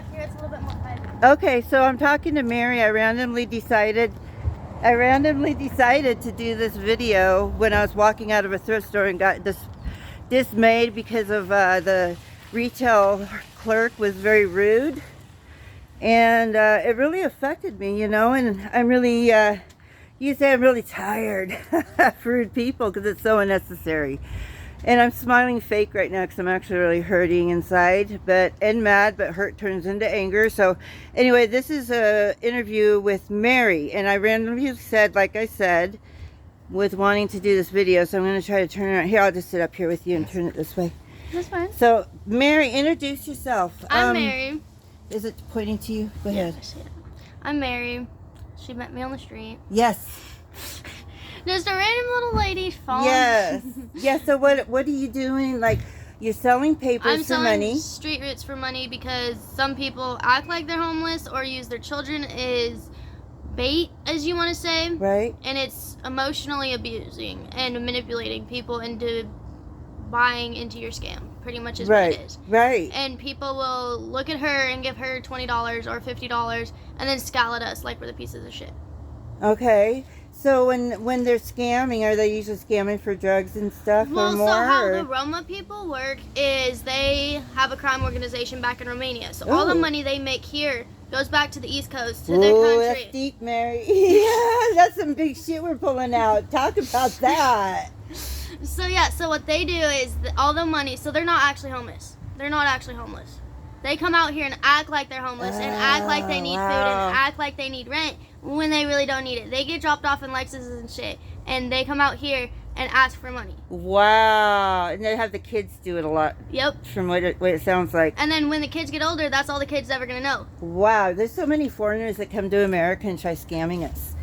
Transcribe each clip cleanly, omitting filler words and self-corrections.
back here, it's a little bit more private. Okay, so I'm talking to Mary. I randomly decided to do this video when I was walking out of a thrift store and got dismayed because of the retail clerk was very rude, and it really affected me, you know. And I'm really you say I'm really tired of rude people because it's so unnecessary. And I'm smiling fake right now because I'm actually really hurting inside, and mad, but hurt turns into anger. So anyway, this is a interview with Mary, and I randomly said, like I said, with wanting to do this video, so I'm going to try to turn it around. Here, I'll just sit up here with you and turn it this way. That's fine. So Mary, introduce yourself. I'm Mary. Is it pointing to you? Go ahead. I'm Mary. She met me on the street. Yes. Just a random little lady phone. Yes. Yeah, so what are you doing? Like, you're selling papers for money. I'm selling street roots for money because some people act like they're homeless or use their children as bait, as you want to say. Right. And it's emotionally abusing and manipulating people into buying into your scam. Pretty much is what it is. Right. And people will look at her and give her $20 or $50 and then scowl at us like we're the pieces of shit. Okay. So when they're scamming, are they usually scamming for drugs and stuff or more? So how the Roma people work is they have a crime organization back in Romania. So all the money they make here goes back to the East Coast, to their country. That's deep, Mary. Yeah, that's some big shit we're pulling out. Talk about that. So yeah, so what they do is all the money, so they're not actually homeless. They're not actually homeless. They come out here and act like they're homeless and act like they need food and act like they need rent when they really don't need it. They get dropped off in Lexuses and shit, and they come out here and ask for money. Wow. And they have the kids do it a lot. Yep. From what it sounds like. And then when the kids get older, that's all the kids ever going to know. Wow. There's so many foreigners that come to America and try scamming us.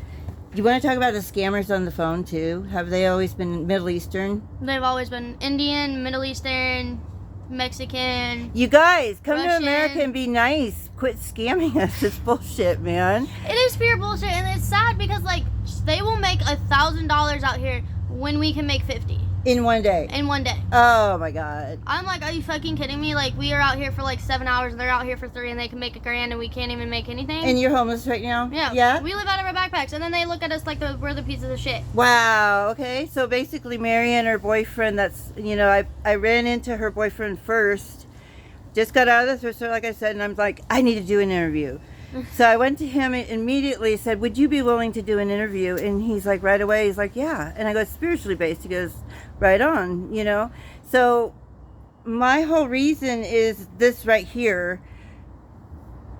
You want to talk about the scammers on the phone, too? Have they always been Middle Eastern? They've always been Indian, Middle Eastern, Mexican. You guys, come Russian. to America and be nice. Quit scamming us. It's bullshit, man. It is pure bullshit, and it's sad because, like, they will make $1,000 out here when we can make 50 in one day. In one day. Oh my god. I'm like, are you fucking kidding me? Like, we are out here for like 7 hours, and they're out here for 3, and they can make $1,000, and we can't even make anything. And you're homeless right now? Yeah. Yeah. We live out of our backpacks, and then they look at us like we're the pieces of shit. Wow. Okay. So basically, Mary and her boyfriend. That's, you know, I ran into her boyfriend first. Just got out of the thrift store, like I said, and I'm like, I need to do an interview. So I went to him and immediately said, would you be willing to do an interview? And he's like, right away, he's like, yeah. And I go, spiritually based. He goes, right on, you know. So my whole reason is this right here.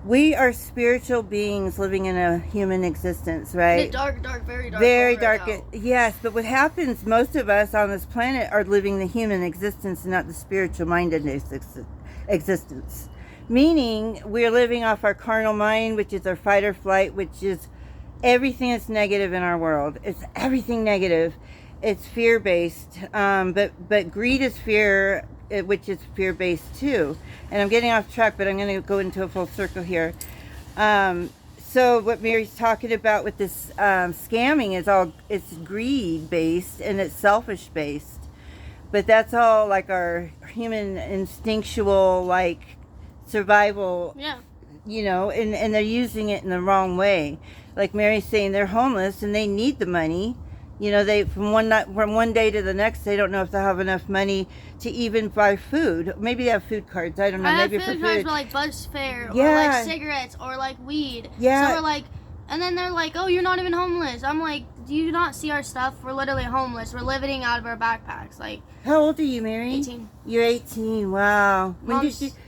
We are spiritual beings living in a human existence, right? Dark, very dark. Very dark. Yes, but what happens, most of us on this planet are living the human existence and not the spiritual minded existence. Meaning, we're living off our carnal mind, which is our fight or flight, which is everything that's negative in our world. It's everything negative. It's fear-based, but greed is fear, which is fear-based too. And I'm getting off track, but I'm going to go into a full circle here. So what Mary's talking about with this scamming is it's greed-based and it's selfish-based. But that's all like our human instinctual, like, survival, you know, and they're using it in the wrong way. Like Mary's saying, they're homeless and they need the money. You know, they from one day to the next, they don't know if they'll have enough money to even buy food. Maybe they have food cards. I don't know. I maybe have food cards, but like bus fare or Yeah. like cigarettes or like weed. Yeah. So we're like, and then they're like, oh, you're not even homeless. I'm like, do you not see our stuff? We're literally homeless. We're living out of our backpacks. Like, how old are you, Mary? 18. You're 18. Wow.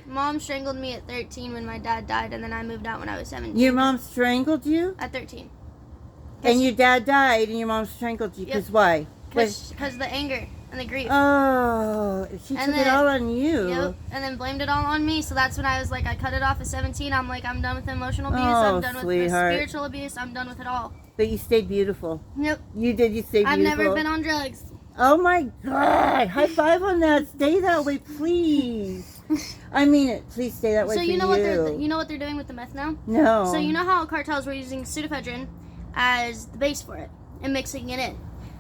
Mom strangled me at 13 when my dad died, and then I moved out when I was 17. Your mom strangled you? At 13. And your dad died, and your mom strangled you. Because why? Because the anger and the grief. Oh, she took it all on you. Yep, and then blamed it all on me. So that's when I was like, I cut it off at 17. I'm like, I'm done with emotional abuse. Oh, I'm done with the spiritual abuse. I'm done with it all. But you stayed beautiful. Yep. You did. You stayed beautiful. I've never been on drugs. Oh my God! High five on that. Stay that way, please. I mean it. Please stay that way. So for you know what they're doing with the meth now? No. So you know how cartels were using pseudoephedrine as the base for it and mixing it in.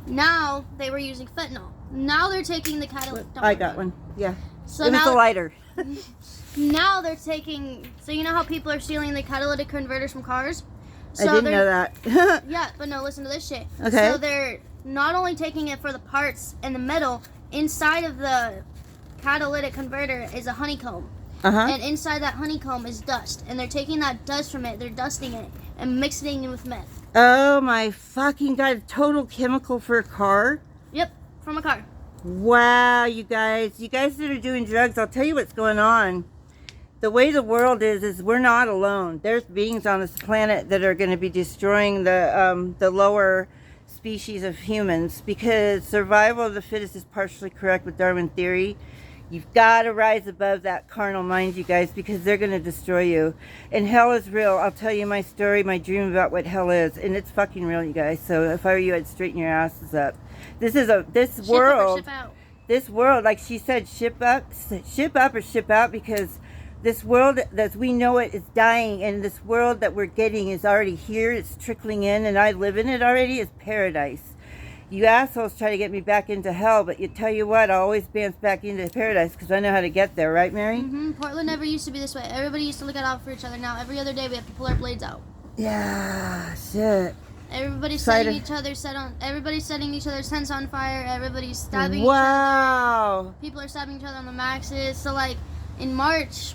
Now they were using fentanyl. Now they're taking the catalyst. I got one. Yeah. So it was now, a lighter. Now they're taking. So you know how people are stealing the catalytic converters from cars? So I didn't know that. Yeah, but no, listen to this shit. Okay. So they're not only taking it for the parts and the metal. Inside of the catalytic converter is a honeycomb. Uh-huh. And inside that honeycomb is dust. And they're taking that dust from it, they're dusting it, and mixing it with meth. Oh my fucking God. Total chemical for a car? Yep, from a car. Wow, you guys that are doing drugs, I'll tell you what's going on. The way the world is we're not alone. There's beings on this planet that are going to be destroying the lower species of humans, because survival of the fittest is partially correct with Darwin theory. You've got to rise above that carnal mind, you guys, because they're going to destroy you. And hell is real. I'll tell you my story, my dream about what hell is, and it's fucking real, you guys. So if I were you, I'd straighten your asses up. This Ship world, up or ship out. this world, like she said, ship up or ship out, because this world as we know it is dying, and this world that we're getting is already here. It's trickling in, and I live in it already. It's paradise. You assholes try to get me back into hell, but you tell you what, I'll always bounce back into paradise because I know how to get there, right, Mary? Portland never used to be this way. Everybody used to look out for each other. Now every other day we have to pull our blades out. Yeah, shit. Everybody's setting each other's tents on fire. Everybody's stabbing each other. Wow. People are stabbing each other on the maxes. So like in March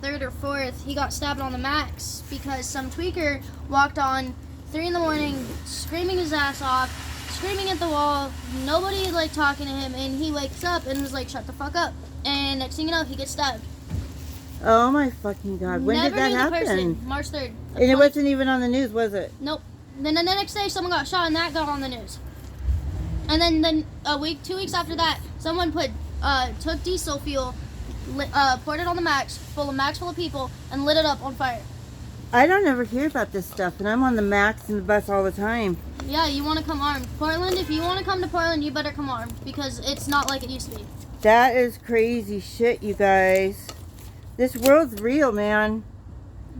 3rd or 4th, he got stabbed on the max because some tweaker walked on 3 in the morning, screaming his ass off, screaming at the wall, nobody like talking to him, and he wakes up and was like, shut the fuck up. And next thing you know, he gets stabbed. Oh my fucking God. When Never did that knew happen? the person. March 3rd. And it wasn't even on the news, was it? Nope. Then the next day, someone got shot, and that got on the news. And then 2 weeks after that, someone took diesel fuel, poured it on the max full of people, and lit it up on fire. I don't ever hear about this stuff, and I'm on the max and the bus all the time. Yeah, you want to come armed. Portland, if you want to come to Portland, you better come armed, because it's not like it used to be. That is crazy shit, you guys. This world's real, man.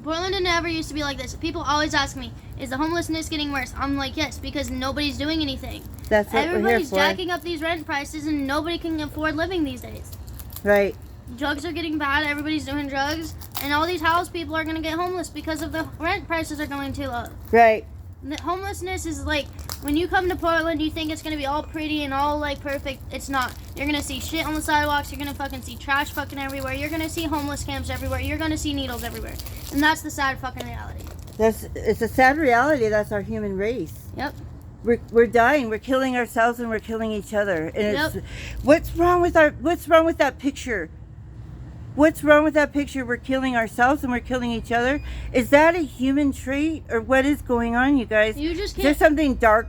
Portland never used to be like this. People always ask me, is the homelessness getting worse? I'm like, yes, because nobody's doing anything. That's what Everybody's we're here for. jacking up these rent prices, and nobody can afford living these days. Right. Drugs are getting bad. Everybody's doing drugs. And all these house people are going to get homeless because of the rent prices are going too low. Right. The homelessness is like, when you come to Portland, you think it's going to be all pretty and all like perfect. It's not. You're going to see shit on the sidewalks. You're going to fucking see trash fucking everywhere. You're going to see homeless camps everywhere. You're going to see needles everywhere. And that's the sad fucking reality. It's a sad reality. That's our human race. Yep. We're dying. We're killing ourselves, and we're killing each other. And Yep. What's wrong with that picture? What's wrong with that picture? We're killing ourselves and we're killing each other. Is that a human trait, or what is going on, you guys? You just Is there can't. something dark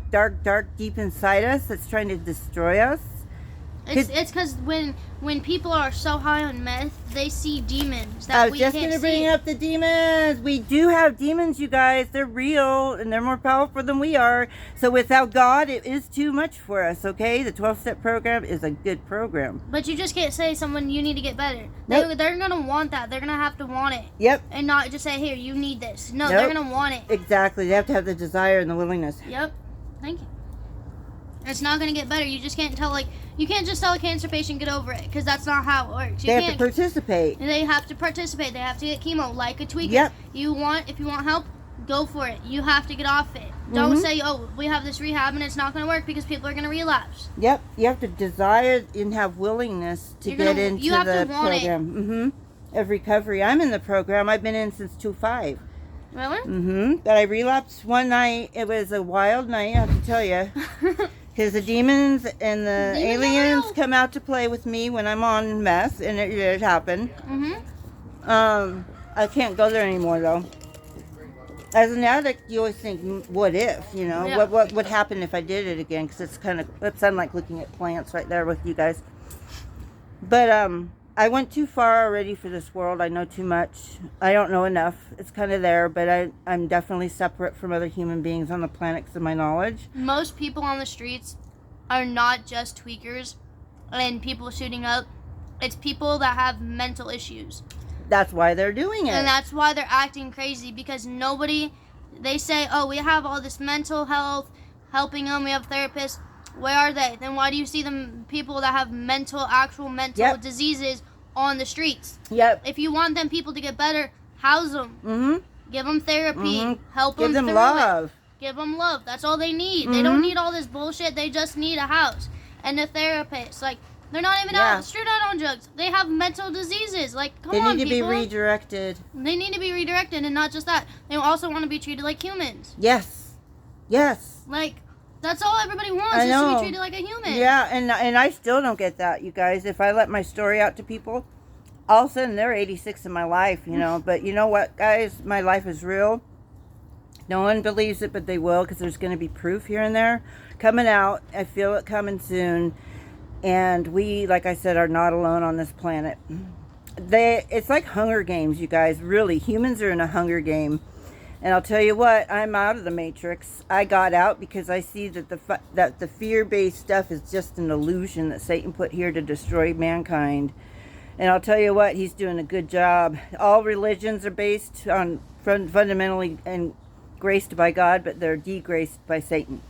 deep inside us that's trying to destroy us? It's because when people are so high on meth, they see demons that I was we just can't going to see. bring up the demons. We do have demons, you guys. They're real, and they're more powerful than we are. So without God, it is too much for us, okay? The 12-step program is a good program. But you just can't say someone, you need to get better. Nope. They're going to want that. They're going to have to want it. Yep, And not just say, here, you need this. No, Nope. they're going to want it. exactly. They have to have the desire and the willingness. Yep. Thank you. It's not going to get better. You just can't tell, you can't just tell a cancer patient, get over it, because that's not how it works. They have to participate. They have to participate. They have to get chemo, like a tweaker. Yep. If you want help, go for it. You have to get off it. Don't say, oh, we have this rehab and it's not going to work because people are going to relapse. Yep, you have to desire and have willingness to get into you have the to want program. Of recovery. I'm in the program. I've been in since 2005. Really? But I relapsed one night. It was a wild night, I have to tell you. Because the demons and the Demons are aliens real. come out to play with me when I'm on meth, and it happened. I can't go there anymore, though. As an addict, you always think, what if, you know? Yeah. What would happen if I did it again? Because it's unlike looking at plants right there with you guys. But I went too far already for this world. I know too much. I don't know enough. It's kind of there, but I'm definitely separate from other human beings on the planet because of my knowledge. Most people on the streets are not just tweakers and people shooting up. It's people that have mental issues. That's why they're doing it. And that's why they're acting crazy, because they say, oh, we have all this mental health helping them, we have therapists. Where are they? Then why do you see them people that have actual mental Yep. diseases on the streets. Yep. If you want them people to get better, house them. Mm-hmm. Give them therapy. Mm-hmm. Help Give them them through love. it. Give them love. That's all they need. Mm-hmm. They don't need all this bullshit. They just need a house and a therapist. Like, they're not even out straight out on drugs. They have mental diseases. Like, come on, people. They need to be redirected. They need to be redirected, and not just that. They also want to be treated like humans. Yes. Yes. Like, that's all everybody wants I know. is to be treated like a human. Yeah, and I still don't get that, you guys. If I let my story out to people, all of a sudden they're 86 in my life, you know. But you know what, guys? My life is real. No one believes it, but they will, because there's going to be proof here and there coming out. I feel it coming soon. And we, like I said, are not alone on this planet. It's like Hunger Games, you guys. Really, humans are in a Hunger Game. And I'll tell you what, I'm out of the Matrix. I got out because I see that the fear-based stuff is just an illusion that Satan put here to destroy mankind. And I'll tell you what, he's doing a good job. All religions are based on fundamentally and graced by God, but they're degraced by Satan.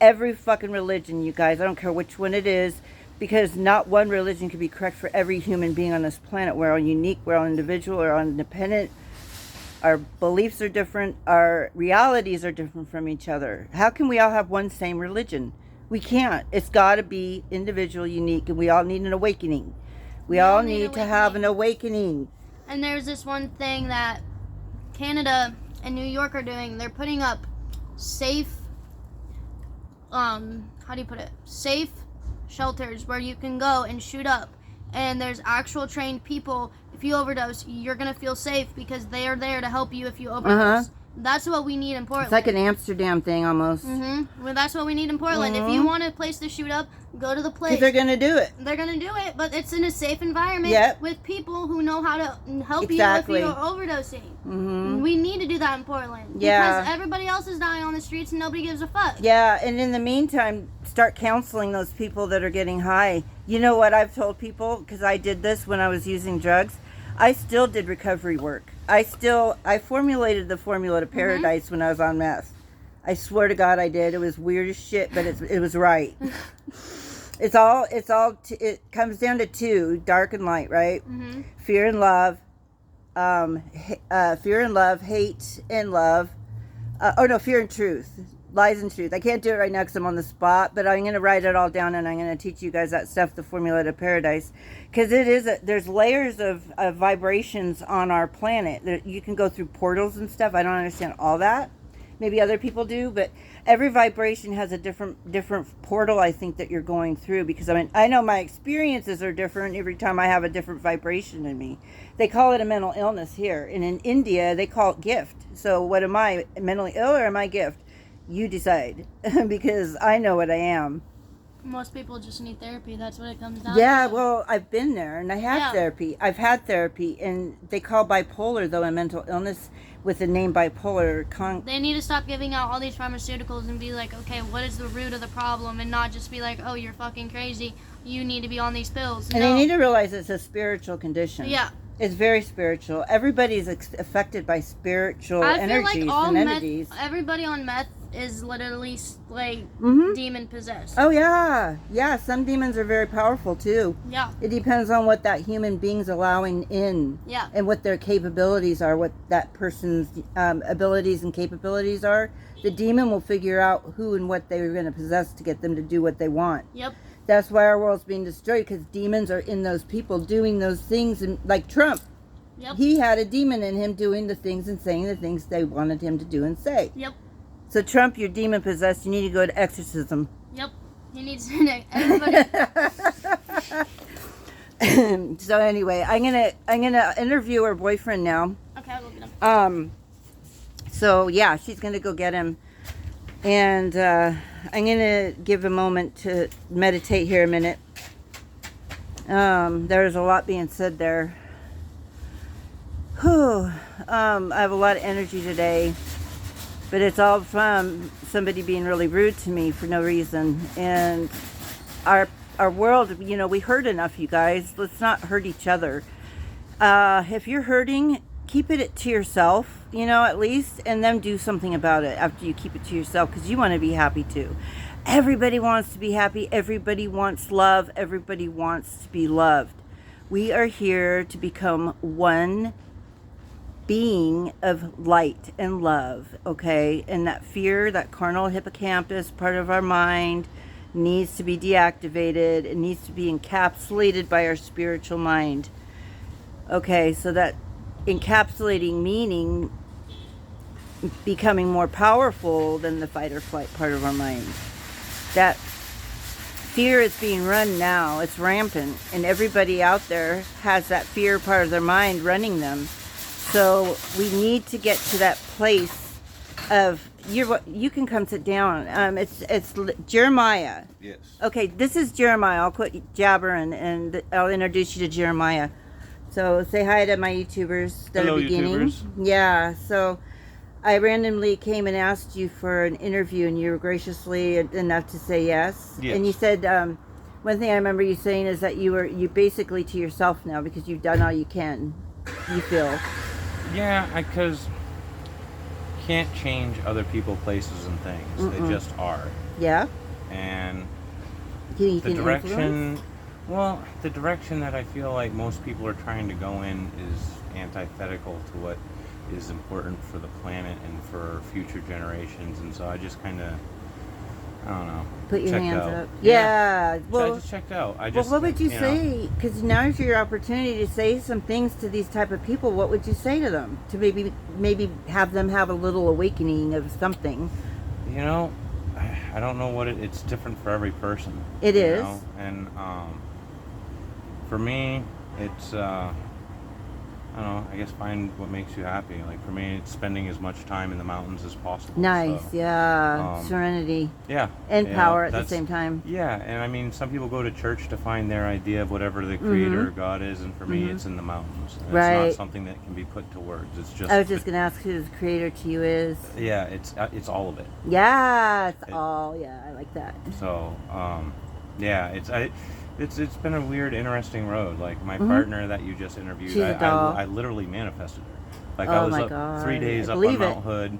Every fucking religion, you guys, I don't care which one it is, because not one religion can be correct for every human being on this planet. We're all unique, we're all individual, we're all independent. Our beliefs are different, our realities are different from each other. How can we all have one same religion? We can't. It's got to be individual, unique, and we all need an awakening. We all need to have an awakening. And there's this one thing that Canada and New York are doing. They're putting up safe, how do you put it? Safe shelters where you can go and shoot up. And there's actual trained people. If you overdose, you're going to feel safe because they are there to help you if you overdose. That's what we need in Portland. It's like an Amsterdam thing almost. Well, that's what we need in Portland. If you want a place to shoot up, go to the place. Because they're going to do it. They're going to do it, but it's in a safe environment with people who know how to help you if you're overdosing. We need to do that in Portland. Because everybody else is dying on the streets and nobody gives a fuck. Yeah, and in the meantime, start counseling those people that are getting high. You know what I've told people? Because I did this when I was using drugs. I still did recovery work. I formulated the formula to paradise when I was on meth. I swear to God I did. It was weird as shit, but it was right. It comes down to two, dark and light, right? Fear and love. Fear and love, hate and love. Fear and truth. Lies and truth. I can't do it right now because I'm on the spot, but I'm going to write it all down and I'm going to teach you guys that stuff, the formula to paradise. Because there's layers of vibrations on our planet. You can go through portals and stuff. I don't understand all that. Maybe other people do, but every vibration has a different portal, I think, that you're going through. Because I know my experiences are different every time I have a different vibration in me. They call it a mental illness here. And in India, they call it gift. So what am I, mentally ill or am I gift? You decide, because I know what I am. Most people just need therapy. That's what it comes down to. Well, I've been there, and I have therapy. I've had therapy, and they call bipolar, though, a mental illness with the name bipolar. They need to stop giving out all these pharmaceuticals and be like, okay, what is the root of the problem? And not just be like, oh, you're fucking crazy. You need to be on these pills. And they need to realize it's a spiritual condition. Yeah. It's very spiritual. Everybody's affected by spiritual energies and entities. Everybody on meth is literally like demon possessed. Oh yeah. Some demons are very powerful too. Yeah. It depends on what that human being's allowing in. Yeah. And what their capabilities are, what that person's abilities and capabilities are. The demon will figure out who and what they're going to possess to get them to do what they want. Yep. That's why our world's being destroyed, because demons are in those people doing those things, and like Trump. Yep. He had a demon in him doing the things and saying the things they wanted him to do and say. Yep. So Trump, you're demon possessed. You need to go to exorcism. Yep. He needs to. Everybody. So anyway, I'm gonna interview her boyfriend now. Okay, I'll go get him. So yeah, she's gonna go get him, and I'm gonna give a moment to meditate here a minute. There's a lot being said there. Whew. I have a lot of energy today. But it's all from somebody being really rude to me for no reason. And our world, we hurt enough, you guys. Let's not hurt each other. If you're hurting, keep it to yourself, at least. And then do something about it after you keep it to yourself. Because you want to be happy too. Everybody wants to be happy. Everybody wants love. Everybody wants to be loved. We are here to become one being of light and love, okay? And that fear, that carnal hippocampus part of our mind needs to be deactivated. It needs to be encapsulated by our spiritual mind. Okay, so that encapsulating meaning becoming more powerful than the fight or flight part of our mind. That fear is being run now. It's rampant, and everybody out there has that fear part of their mind running them. So we need to get to that place of you can come sit down. It's Jeremiah. Yes. Okay, this is Jeremiah. I'll quit jabbering and I'll introduce you to Jeremiah. So say hi to my YouTubers that Hello, are beginning. YouTubers. Yeah. So I randomly came and asked you for an interview, and you were graciously enough to say yes. Yes. And you said one thing I remember you saying is that you basically to yourself now because you've done all you can. You feel. Yeah, because can't change other people, places, and things. Mm-mm. They just are. Yeah. And You the can direction, influence? well, the direction that I feel like most people are trying to go in is antithetical to what is important for the planet and for future generations. And so I just kind of, I don't know. Put your checked hands out. up. Yeah. So Well, I just checked out. well, what would you say? Because now's your opportunity to say some things to these type of people. What would you say to them to maybe have them have a little awakening of something? You know, I don't know what it's different for every person. It you is. know? And for me, it's I don't know. I guess find what makes you happy. Like for me, it's spending as much time in the mountains as possible. Nice. So, Yeah. Serenity. Yeah. And you power know, at the that's- same time. Yeah, and I mean, some people go to church to find their idea of whatever the creator or God is, and for me, it's in the mountains. And Right. It's not something that can be put to words. It's just. I was just gonna ask who the creator to you is. Yeah, it's all of it. Yeah, it's It- all. Yeah, I like that. So, yeah, it's been a weird, interesting road. Like my partner that you just interviewed, She's a doll. I literally manifested her. Like Oh I was my up God. 3 days I up on believe it. Mount Hood.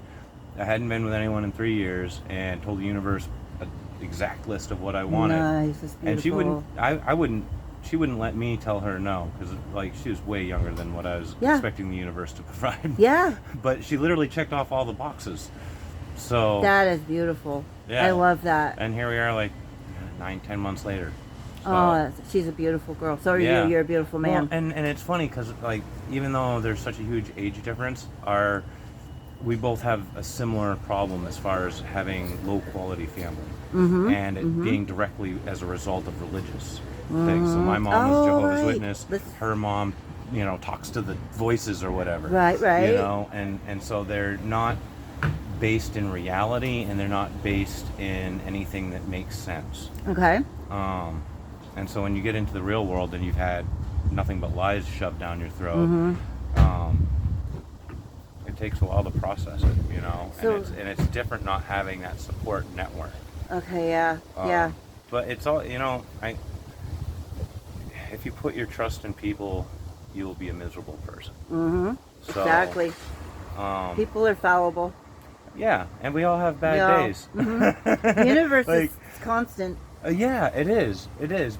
I hadn't been with anyone in 3 years, and told the universe an exact list of what I wanted. Nice. That's beautiful. And she wouldn't. I wouldn't. She wouldn't let me tell her no, because like she was way younger than what I was Yeah. expecting the universe to provide. Yeah. But she literally checked off all the boxes. So. That is beautiful. Yeah. I love that. And here we are, like 9-10 months later. So, She's a beautiful girl. So are yeah. you. You're a beautiful man. Well, and it's funny because like even though there's such a huge age difference, we both have a similar problem as far as having low quality family, and it being directly as a result of religious things. So my mom was Jehovah's right. Witness. Her mom, talks to the voices or whatever. Right. And so they're not based in reality, and they're not based in anything that makes sense. Okay. And so when you get into the real world and you've had nothing but lies shoved down your throat, it takes a while to process it, So- and it's different not having that support network. Okay. Yeah. Yeah. But it's all, if you put your trust in people, you will be a miserable person. So, Exactly. People are fallible. Yeah, and we all have bad Yeah. days. The universe Like- is constant. Yeah, it is,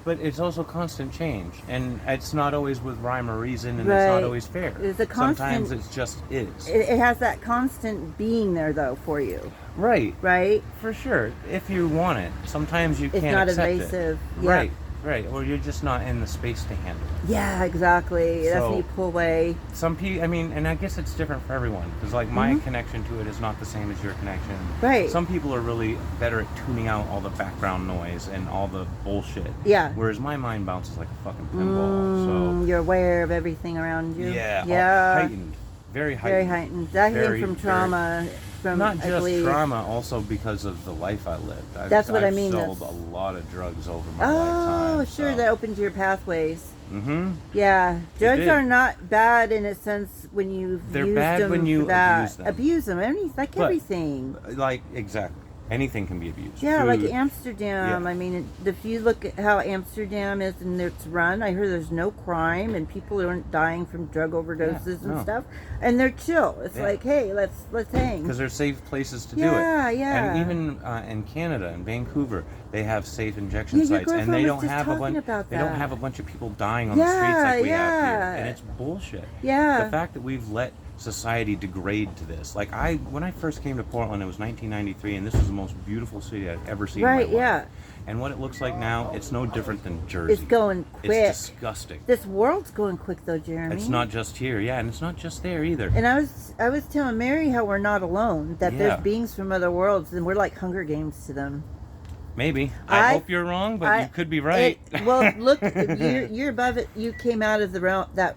but it's also constant change, and it's not always with rhyme or reason, and it's Right. not always fair. It's a constant- Sometimes it's just is. It has that constant being there though for you, Right, right? for sure. If you want it, sometimes you It's can't not accept evasive. it. Yeah. Right, or you're just not in the space to handle it. Yeah, exactly. That's when So- you pull away. Some people, and I guess it's different for everyone, because like my connection to it is not the same as your connection. Right. Some people are really better at tuning out all the background noise and all the bullshit. Yeah. Whereas my mind bounces like a fucking pinball. You're aware of everything around you. So yeah, Yeah. heightened, very heightened. Very heightened. That came Very, from very- trauma. From Not I just believe. trauma, also because of the life I lived. That's what I mean, I've sold that's- a lot of drugs over my Oh, lifetime. sure. That opened your pathways. Mm-hmm. Yeah, drugs did. are not bad in a sense when you've They're used bad them when you for that. abuse them. Abuse them. I mean, it's like But- everything. Like exactly. anything can be abused. Yeah, Food. like Amsterdam. Yeah. I mean, if you look at how Amsterdam is and it's run, I hear there's no crime and people aren't dying from drug overdoses and no. stuff, and they're chill. It's like, hey, let's hang. Because they're safe places to do it. Yeah. And even in Canada, in Vancouver, they have safe injection Yeah, your sites, and girlfriend they was don't just have a talking bunch. about They don't that. have a bunch of people dying on the streets like we have here, and it's bullshit. Yeah. The fact that we've let society degrade to this. Like when I first came to Portland, it was 1993, and this was the most beautiful city I'd ever seen in my life. Yeah. And what it looks like now, it's no different than Jersey. It's going quick. It's disgusting. This world's going quick though, Jeremy. It's not just here, yeah, and it's not just there either. And I was telling Mary how we're not alone. That there's beings from other worlds, and we're like Hunger Games to them. Maybe. I hope you're wrong, but you could be right. Well, look, you're above it. You came out of the realm that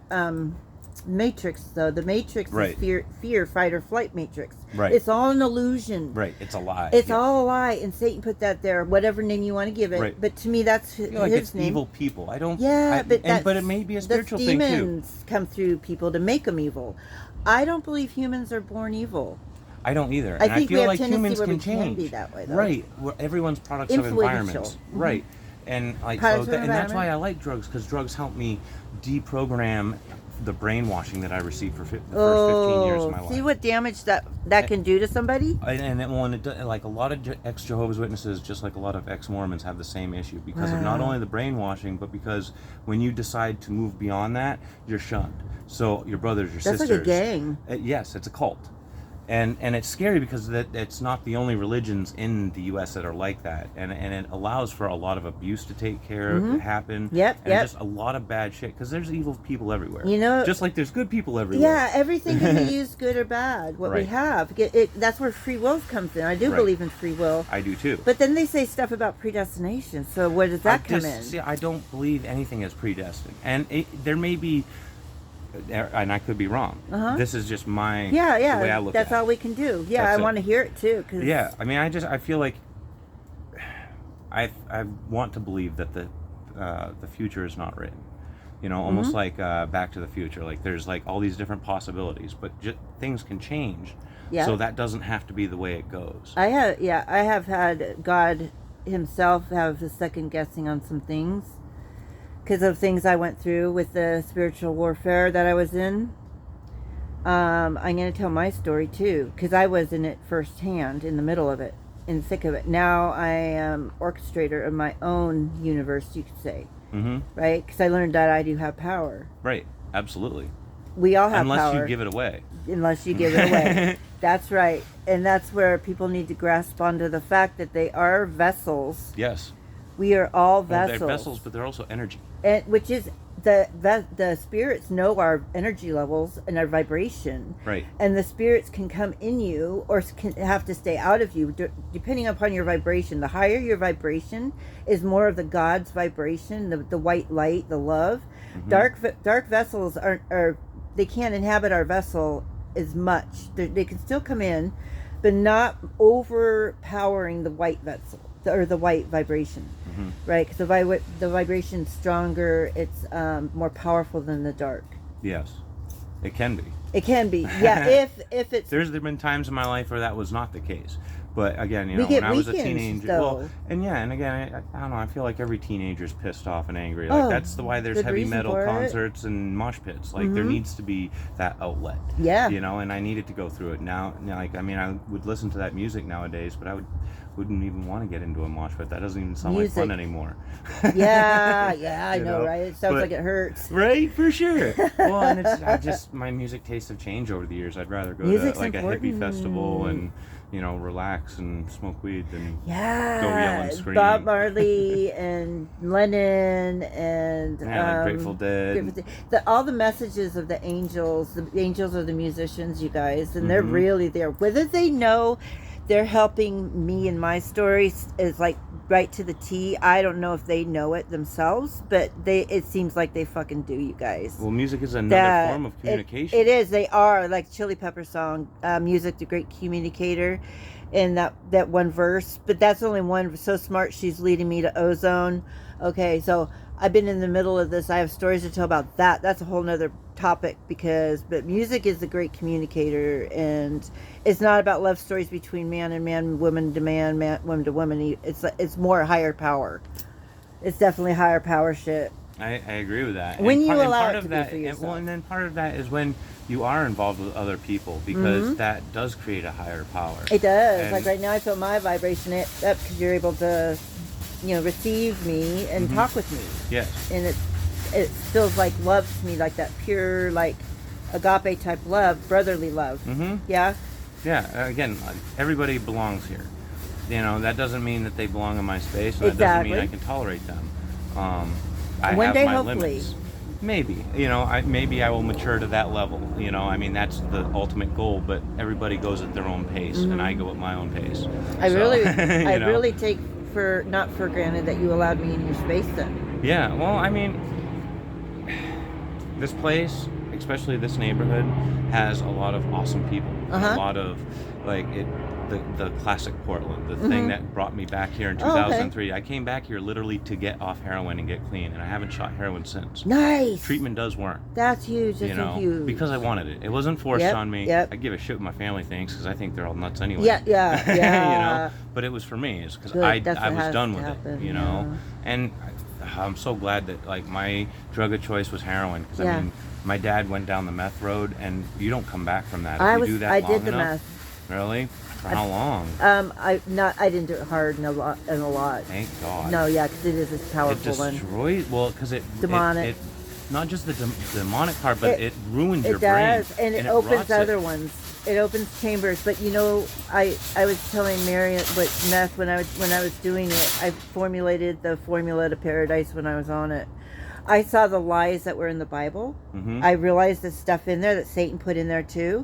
matrix, though. The matrix is fear, fight, or flight matrix. Right. It's all an illusion. Right. It's a lie. It's all a lie, and Satan put that there, whatever name you want to give it. Right. But to me, that's his like it's name. Evil people. I don't. Yeah, but it may be a spiritual thing too. Demons come through people to make them evil. I don't believe humans are born evil. I don't either. I And think I feel we have like tendency humans where can we change. can be that way, though. Right. We're everyone's products of Influential. environments. Mm-hmm. Right. And like Products of and that's why environment. I like drugs, because drugs help me deprogram the brainwashing that I received for the first 15 years of my life. See what damage that can do to somebody? Like a lot of ex-Jehovah's Witnesses, just like a lot of ex-Mormons, have the same issue because of not only the brainwashing, but because when you decide to move beyond that, you're shunned. So your brothers, your sisters. That's like a gang. Yes, it's a cult. And it's scary because it's not the only religions in the U.S. that are like that, and it allows for a lot of abuse to take care of, to happen. Yep. Just a lot of bad shit, because there's evil people everywhere. You know, just like there's good people everywhere. Yeah, everything can be used good or bad. What we have, that's where free will comes in. I do believe in free will. I do too. But then they say stuff about predestination. So where does that come in? See, I don't believe anything is predestined, and there may be. And I could be wrong. This is just my the way I look that's at it. all we can do. Yeah, I want to hear it too. Cause I mean, I feel like I want to believe that the future is not written. You know, almost like Back to the Future. Like there's like all these different possibilities, but things can change. Yeah. So that doesn't have to be the way it goes. I have had God Himself have a second guessing on some things. Because of things I went through with the spiritual warfare that I was in. I'm going to tell my story too, because I was in it firsthand, in the middle of it, in the thick of it. Now I am orchestrator of my own universe, you could say. Right? Because I learned that I do have power. Right, absolutely. We all have power. Unless you give it away. Unless you give it away. That's right. And that's where people need to grasp onto the fact that they are vessels. Yes. We are all vessels. They're vessels, but they're also energy. And which is the spirits know our energy levels and our vibration. Right. And the spirits can come in you or can have to stay out of you depending upon your vibration. The higher your vibration is more of the God's vibration, the white light, the love. Dark vessels are they can't inhabit our vessel as much. They can still come in, but not overpowering the white vessel. Or the white vibration, right? Because the vibration's stronger, it's more powerful than the dark. Yes, it can be. It can be, yeah. if it's there's been times in my life where that was not the case, but again, you know, when I was a teenager, and again, I don't know. I feel like every teenager's pissed off and angry. Like that's why there's heavy metal concerts and mosh pits. Like there needs to be that outlet. Yeah. You know, and I needed to go through it. Now, like I mean, I would listen to that music nowadays, but I wouldn't even want to get into a mosh pit. That doesn't even sound like fun anymore. Yeah, I know, right? It sounds like it hurts. Right, for sure. Well, and my music tastes have changed over the years. I'd rather go to like a hippie festival and, you know, relax and smoke weed than go yell and scream. Bob Marley and Lennon and like Grateful Dead. All the messages of the angels are the musicians, you guys, and they're really there. Whether they know they're helping me in my stories is like right to the T. I don't know if they know it themselves, but it seems like they fucking do, you guys. Well, music is another form of communication. It is. They are like Chili Pepper song, music, the great communicator. in that one verse, but that's only one. So smart, she's leading me to ozone. Okay, so I've been in the middle of this. I have stories to tell about that. That's a whole nother topic but music is a great communicator, and it's not about love stories between man and man, woman to man, woman to woman. It's more higher power. It's definitely higher power shit. I agree with that. When and you part, allow and part it of to that, be for yourself. well, and then part of that is when you are involved with other people, because that does create a higher power. It does. And like right now, I feel my vibration up because you're able to, receive me and talk with me. Yes. And it feels like love to me, like that pure, like agape type love, brotherly love. Mm-hmm. Yeah. Yeah. Again, everybody belongs here. That doesn't mean that they belong in my space, and that Exactly. doesn't mean I can tolerate them. I One have day, my hopefully. limits. Maybe, maybe I will mature to that level. That's the ultimate goal. But everybody goes at their own pace, and I go at my own pace. I So, really take not for granted that you allowed me in your space then. Yeah. Well, this place, especially this neighborhood, has a lot of awesome people. Uh-huh. A lot of the classic Portland, the thing that brought me back here in Oh, okay. 2003. I came back here literally to get off heroin and get clean, and I haven't shot heroin since. Nice. Treatment does work. That's huge. That's huge. Because I wanted it. It wasn't forced Yep, on me. yep. I give a shit what my family thinks, because I think they're all nuts anyway. Yeah. But it was for me. It's because Good, I that's what was has done to with happen, it. And I'm so glad that my drug of choice was heroin, because Yeah. my dad went down the meth road, and you don't come back from that. I If you do that I long did the enough. meth. Really? For how long? I didn't do it hard and a lot. Thank God. No, yeah, because it is a It powerful one. destroys. Well, because Demonic. It, not just the demonic part, but it ruins your It brain. does, and it rots opens other ones. It opens chambers. But I was telling Mary what meth when I was doing it. I formulated the formula to paradise when I was on it. I saw the lies that were in the Bible. Mm-hmm. I realized the stuff in there that Satan put in there too.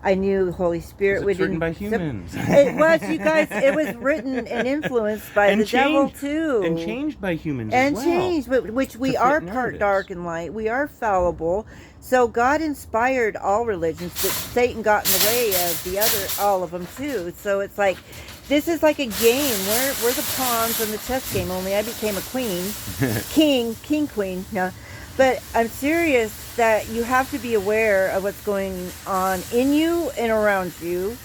I knew the Holy Spirit It's written by humans. It was, you guys. It was written and influenced by the devil too, and changed by humans and as well. changed, which we To are fit part narratives. dark and light. We are fallible. So God inspired all religions, but Satan got in the way of all of them too. So it's like, this is like a game. We're the pawns in the chess game. Only I became a queen, king, queen. No, but I'm serious that you have to be aware of what's going on in you and around you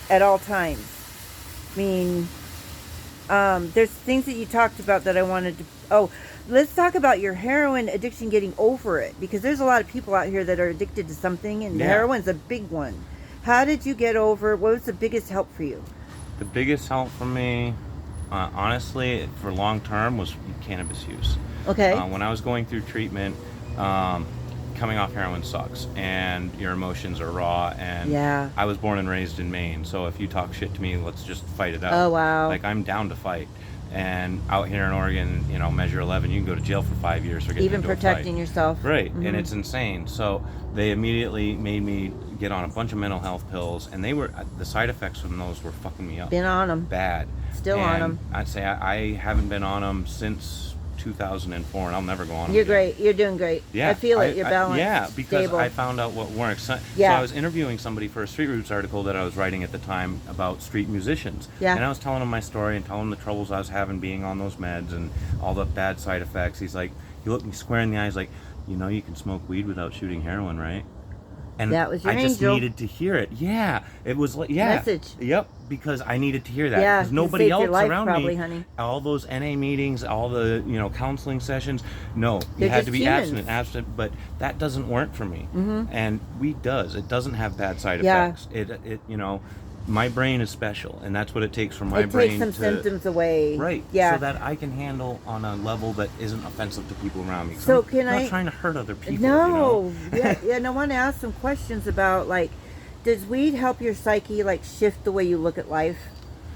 at all times. I mean, there's things that you talked about that I wanted to. Oh, let's talk about your heroin addiction, getting over it, because there's a lot of people out here that are addicted to something, and heroin's a big one. How did you get over? What was the biggest help for you? The biggest help for me, honestly, for long term, was cannabis use. Okay. When I was going through treatment, coming off heroin sucks, and your emotions are raw. And Yeah. I was born and raised in Maine, so if you talk shit to me, let's just fight it out. Oh, wow. Like, I'm down to fight. And out here in Oregon, Measure 11, you can go to jail for 5 years for getting Even into a protecting fight. yourself. Right, Mhm. and it's insane. So they immediately made me get on a bunch of mental health pills, and the side effects from those were fucking me up. Been on them. Bad. Still on And 'em. I'd say I haven't been on them since 2004, and I'll never go on them You're again. great. You're doing great. Yeah, I feel it. You're balanced. Yeah, because stable. I found out what works. So Yeah. I was interviewing somebody for a Street Roots article that I was writing at the time about street musicians. Yeah. And I was telling him my story and telling him the troubles I was having being on those meds and all the bad side effects. He looked me square in the eyes like, you can smoke weed without shooting heroin, right? And That was your I just angel. needed to hear it. Yeah. It was like, yeah. Message. Yep. Because I needed to hear that. Yeah, Because it nobody saved else your life around probably, me, honey. all those NA meetings, all the, counseling sessions, no. They're You had just to be humans. abstinent, but that doesn't work for me. Mhm. And weed does. It doesn't have bad side Yeah. effects. My brain is special, and that's what it takes for my It brain takes some to symptoms away. right, Yeah. so that I can handle on a level that isn't offensive to people around me. 'Cause So I'm not trying to hurt other people. No. Yeah. And I want to ask some questions about, like, does weed help your psyche, like, shift the way you look at life?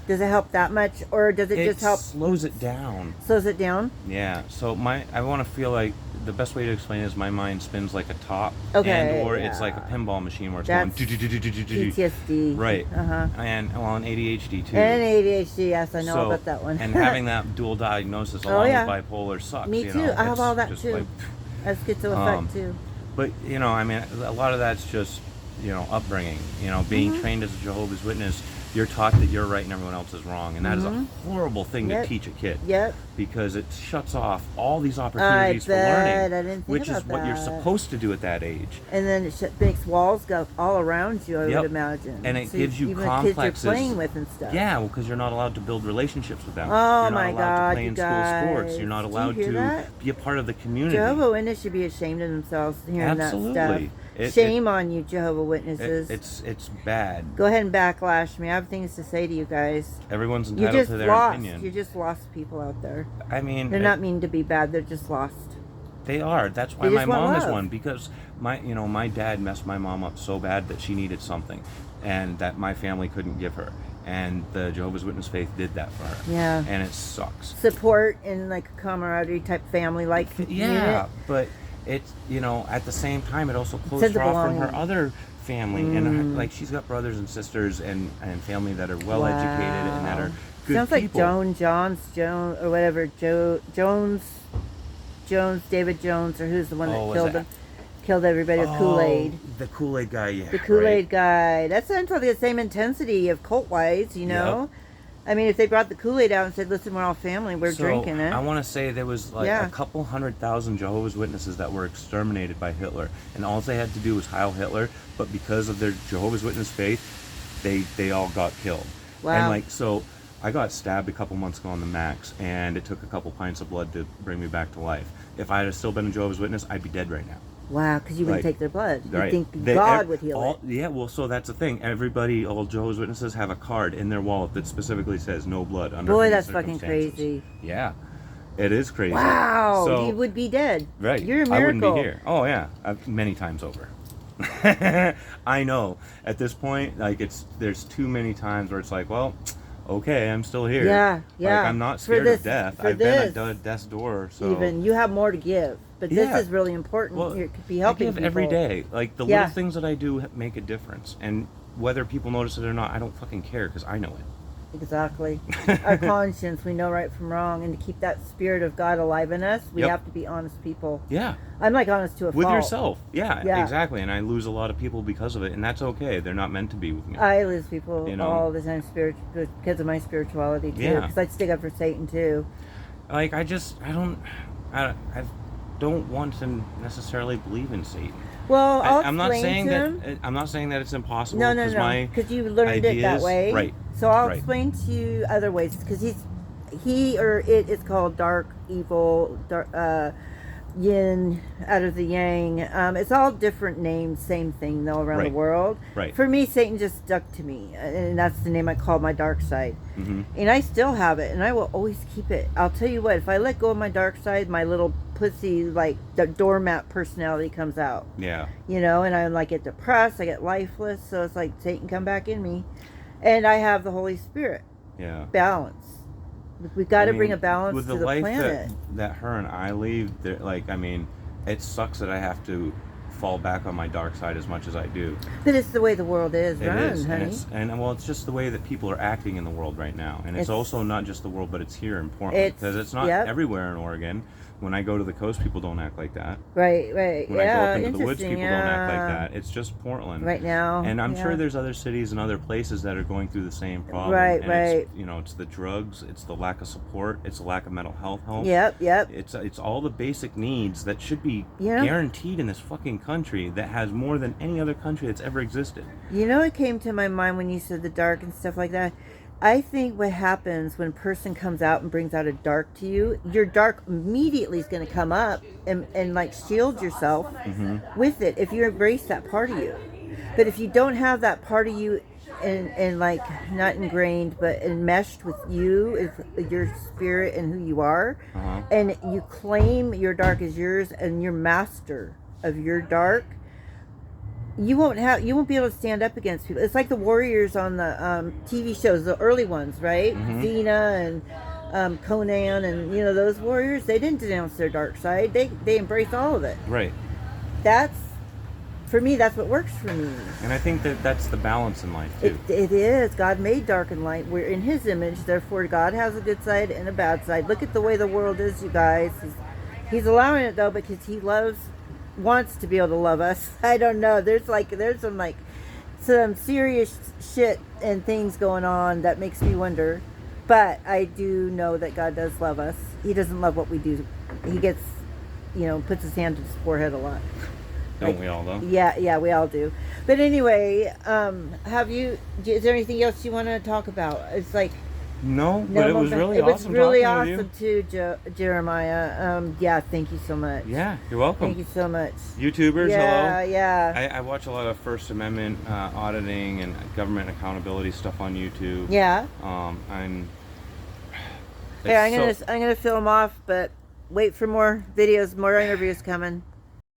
Does it help that much, or does it just help? Slows it down. Slows it down. Yeah. So I want to feel like the best way to explain it is my mind spins like a top, Okay, or it's yeah. like a pinball machine where it's That's going. PTSD. Right. Uh-huh. And ADHD too. And ADHD, yes, I know So- about that one. And having that dual diagnosis Oh, along yeah. with bipolar sucks. Me too. I have It's all that just too. like- That's schizoaffect too. But a lot of that's just upbringing, being trained as a Jehovah's Witness, you're taught that you're right and everyone else is wrong, and that is a horrible thing to teach a kid. Because it shuts off all these opportunities for learning, which is what you're supposed to do at that age. And then it makes walls go all around you, I would imagine. And it gives you even complexes. The kids you're playing with and stuff. Yeah, well, because you're not allowed to build relationships with them. Oh, you're not my allowed God, to play in you guys. school sports. You're not allowed to be a part of the community. Jehovah's Witnesses should be ashamed of themselves hearing that stuff. Shame on you, Jehovah's Witnesses. It's bad. Go ahead and backlash me. I have things to say to you guys. Everyone's entitled to their opinion. You're just lost people out there. I mean, they're not mean to be bad. They're just lost. They are. That's why my mom is one, because my dad messed my mom up so bad that she needed something, and that my family couldn't give her. And the Jehovah's Witness faith did that for her. Yeah. And it sucks. Support in like a camaraderie type family like unit. But it's at the same time it also closed her off from her other family, and like she's got brothers and sisters and family that are well educated and that are good Sounds people. Like Jones or whatever, David Jones, or who's the one that killed everybody with Kool-Aid. The Kool-Aid guy, yeah. The Kool-Aid guy. That sounds like the same intensity of cult-wise, Yep. I mean, if they brought the Kool-Aid out and said, listen, we're all family, we're drinking it. I want to say there was like a couple 100,000 Jehovah's Witnesses that were exterminated by Hitler. And all they had to do was Heil Hitler, but because of their Jehovah's Witness faith, they all got killed. Wow. And I got stabbed a couple months ago on the Max, and it took a couple pints of blood to bring me back to life. If I had still been a Jehovah's Witness, I'd be dead right now. Wow, because you wouldn't take their blood. Right. You think God would heal it. Yeah, well, so that's the thing. All Jehovah's Witnesses have a card in their wallet that specifically says no blood under Boy, any that's fucking crazy. Yeah, it is crazy. Wow, so, you would be dead. Right. You're a miracle. I wouldn't be here. Oh, yeah. Many times over. I know. At this point, there's too many times where it's like, well, okay, I'm still here. Yeah. I'm not scared of death. I've been at death's door. So even you have more to give, but this is really important. Well, you could be helping I give people every day. Like the little things that I do make a difference, and whether people notice it or not, I don't fucking care because I know it. Exactly. Our conscience, we know right from wrong, and to keep that spirit of God alive in us, we have to be honest people. Yeah. I'm like honest to a fault. With yourself. Yeah, exactly. And I lose a lot of people because of it, and that's okay. They're not meant to be with me. I lose people all the time because of my spirituality too. Yeah. Because I stick up for Satan too. Like I don't want to necessarily believe in Satan. Well, I'm not saying that it's impossible. No. Because you learned it that way. Right. So I'll explain to you other ways. Because he or it is called dark, evil, yin, out of the yang. It's all different names, same thing though around the world. Right. For me, Satan just stuck to me, and that's the name I call my dark side. Mm-hmm. And I still have it, and I will always keep it. I'll tell you what, if I let go of my dark side, my little pussy, like the doormat personality comes out. Yeah. And I get depressed, I get lifeless, so it's like Satan come back in me. And I have the Holy Spirit. Yeah. Balance. We've got to bring a balance with to the life planet. that her and I lead. It sucks that I have to fall back on my dark side as much as I do. But it's the way the world is run, honey. It's just the way that people are acting in the world right now. And it's also not just the world, but it's here in Portland. Because it's not everywhere in Oregon. When I go to the coast, people don't act like that. Right. When I go up into the woods, people don't act like that. It's just Portland. Right now. And I'm sure there's other cities and other places that are going through the same problem. Right. It's the drugs, it's the lack of support, it's the lack of mental health help. Yep. It's all the basic needs that should be guaranteed in this fucking country that has more than any other country that's ever existed. It came to my mind when you said the dark and stuff like that. I think what happens when a person comes out and brings out a dark to you, your dark immediately is going to come up and like shield yourself with it if you embrace that part of you. But if you don't have that part of you and like not ingrained but enmeshed with you, your spirit and who you are, and you claim your dark as yours and you're master of your dark, you won't be able to stand up against people. It's like the warriors on the TV shows, the early ones, right? Xena and Conan and those warriors. They didn't denounce their dark side. They embraced all of it. Right. For me, that's what works for me. And I think that's the balance in life too. It is. God made dark and light. We're in His image. Therefore, God has a good side and a bad side. Look at the way the world is, you guys. He's allowing it though because He loves wants to be able to love us. I don't know. There's some serious shit and things going on that makes me wonder. But I do know that God does love us. He doesn't love what we do. He gets, puts his hand to his forehead a lot. Don't we all, though? Yeah, we all do. But anyway, is there anything else you want to talk about? It's like... No, but it was really awesome. It was really talking awesome with too, Jeremiah. Yeah, thank you so much. you. Yeah, you're welcome. Thank you so much. YouTubers, Yeah, hello. yeah. I watch a lot of First Amendment auditing and government accountability stuff on YouTube. Yeah. I'm I'm gonna film off, but wait for more videos, more interviews coming.